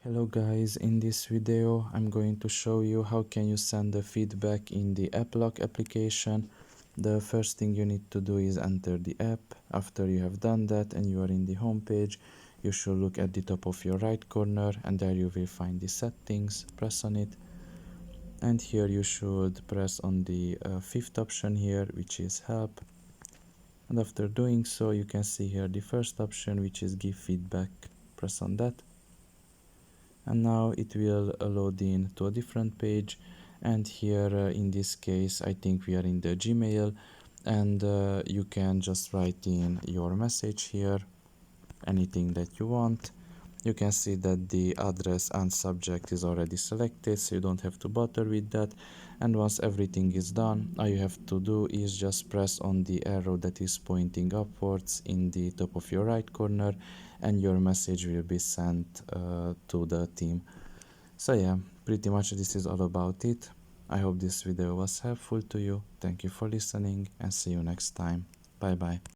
Hello guys, in this video I'm going to show you how can you send the feedback in the AppLock application. The first thing you need to do is enter the app. After you have done that and you are in the home page, you should look at the top of your right corner and there you will find the settings. Press on it and here you should press on the fifth option here, which is help. And after doing so, you can see here the first option, which is give feedback. Press on that. And now it will load in to a different page, and here in this case I think we are in the Gmail, and you can just write in your message here, anything that you want. You can see that the address and subject is already selected, so you don't have to bother with that. And once everything is done, all you have to do is just press on the arrow that is pointing upwards in the top of your right corner, and your message will be sent to the team. So yeah, pretty much this is all about it. I hope this video was helpful to you. Thank you for listening and see you next time. Bye bye.